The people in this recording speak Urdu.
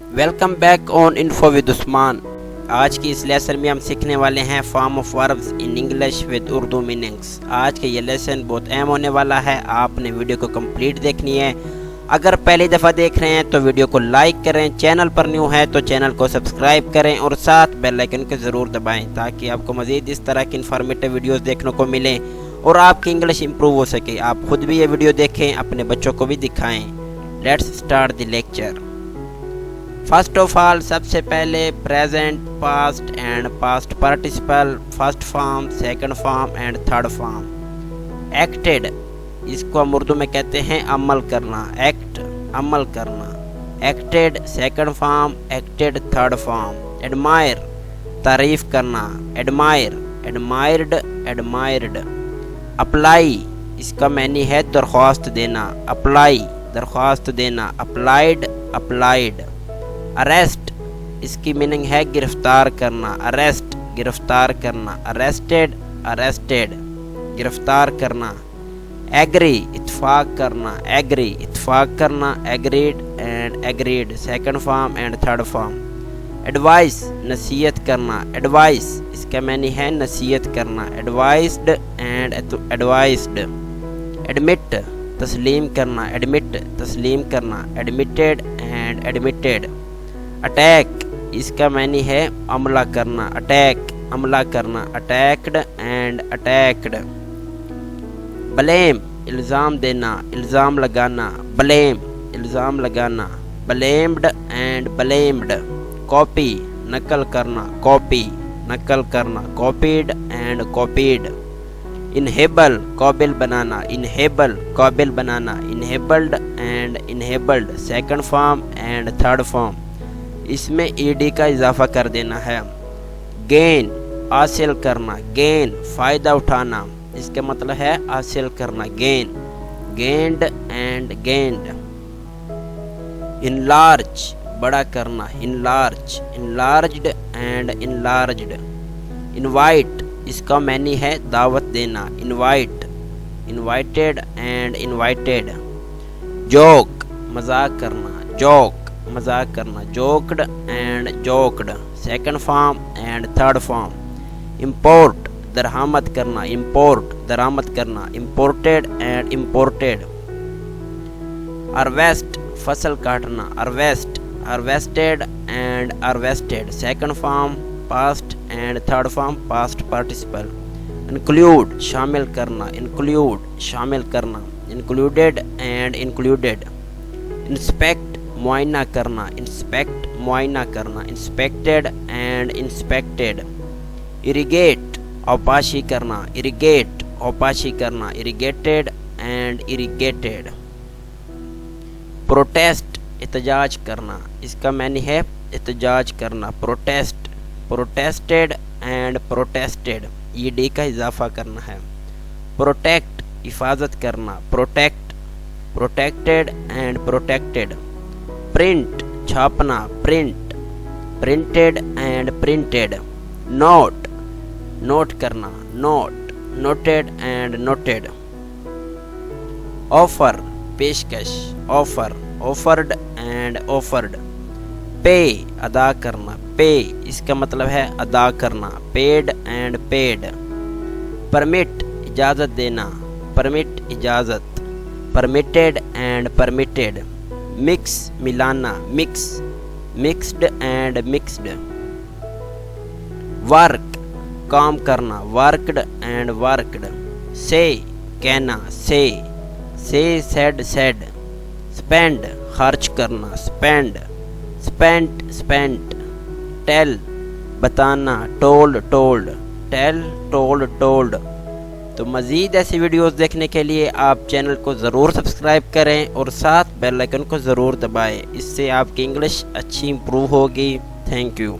Welcome back on info with Usman. آج کی اس لیسن میں ہم سیکھنے والے ہیں form of verbs in English with Urdu meanings. آج کا یہ لیسن بہت اہم ہونے والا ہے، آپ نے ویڈیو کو کمپلیٹ دیکھنی ہے۔ اگر پہلی دفعہ دیکھ رہے ہیں تو ویڈیو کو لائک کریں، چینل پر نیو ہے تو چینل کو سبسکرائب کریں اور ساتھ بیل آئیکن کو ضرور دبائیں تاکہ آپ کو مزید اس طرح کی انفارمیٹیو ویڈیوز دیکھنے کو ملیں اور آپ کی انگلش امپروو ہو سکے۔ آپ خود بھی یہ ویڈیو دیکھیں، اپنے بچوں کو بھی دکھائیں۔ Let's start the lecture. First of all, سب سے پہلے present, past and past participle, first form, second form and third form. Acted, اس کو ہم اردو میں کہتے ہیں عمل کرنا، ایکٹ عمل کرنا۔ Acted second form, acted third form. Admire تعریف کرنا، ایڈمائر، ایڈمائرڈ، ایڈمائرڈ۔ اپلائی، اس کا معنی ہے درخواست دینا، اپلائی درخواست دینا، اپلائیڈ، اپلائیڈ۔ اریسٹ، اس کی میننگ ہے گرفتار کرنا، اریسٹ گرفتار کرنا، اریسٹڈ، اریسٹڈ گرفتار کرنا۔ ایگری اتفاق کرنا، ایگری اتفاق کرنا، agreed and agreed second form and third form. Advice نصیحت کرنا، ایڈوائس اس کا معنی ہے نصیحت کرنا، ایڈوائسڈ اینڈ ایڈوائسڈ۔ ایڈمٹ تسلیم کرنا، ایڈمٹ تسلیم کرنا، ایڈمیٹڈ اینڈ ایڈمیٹڈ۔ اٹیک، اس کا معنی ہے حملہ کرنا، اٹیک حملہ کرنا، اٹیکڈ اینڈ اٹیکڈ۔ بلیم الزام دینا، الزام لگانا، بلیم الزام لگانا، بلیمڈ اینڈ بلیمڈ۔ کاپی نقل کرنا، کاپی نقل کرنا، کاپیڈ اینڈ کاپیڈ۔ انہیبل قابل بنانا، انہیبل قابل بنانا، enabled and enabled second form and third form. اس میں ای ڈی کا اضافہ کر دینا ہے۔ گین حاصل کرنا، گین فائدہ اٹھانا، اس کا مطلب ہے حاصل کرنا، gain, gained and gained. Enlarge بڑا کرنا، enlarge, enlarged and enlarged. Invite, اس کا معنی ہے دعوت دینا، invite, invited and invited. Joke مذاق کرنا، جوک مذاق کرنا، joked and joked second form and third form. Import درآمد کرنا، امپورٹ درآمد کرنا، امپورٹڈ اینڈ امپورٹڈ۔ ہارویسٹ فصل کاٹنا، harvest, harvested and harvested second form past and third form past participle. Include شامل کرنا، انکلیوڈ شامل کرنا، انکلوڈیڈ اینڈ انکلوڈیڈ۔ انسپیکٹ معائنہ کرنا، انسپیکٹ معائنہ کرنا، انسپیکٹڈ اینڈ انسپیکٹڈ۔ اریگیٹ اوپاشی کرنا، اریگیٹ اوپاشی کرنا، اریگیٹڈ اینڈ اریگیٹڈ۔ پروٹیسٹ احتجاج کرنا، اس کا معنی ہے احتجاج کرنا، protest, protested and protested E D کا اضافہ کرنا ہے۔ پروٹیکٹ حفاظت کرنا، protect, protected and protected. Print چھاپنا، print, printed and printed. Note note کرنا، note, noted and noted. Offer پیشکش، offer, offered and offered. Pay ادا کرنا، پے اس کا مطلب ہے ادا کرنا، پیڈ اینڈ پیڈ۔ پرمٹ اجازت دینا، پرمٹ اجازت، پرمیٹڈ اینڈ پرمیٹڈ۔ مکس ملانا، mix, mixed and mixed. Work کام کرنا، ورکڈ اینڈ ورکڈ۔ سے کہنا، سے سیڈ سیڈ۔ اسپینڈ خرچ کرنا، اسپینڈ، اسپینٹ اسپینٹ۔ ٹیل بتانا، told told, tell told told. تو مزید ایسی ویڈیوز دیکھنے کے لیے آپ چینل کو ضرور سبسکرائب کریں اور ساتھ بیل آئیکن کو ضرور دبائیں، اس سے آپ کی انگلش اچھی امپروو ہوگی۔ Thank you.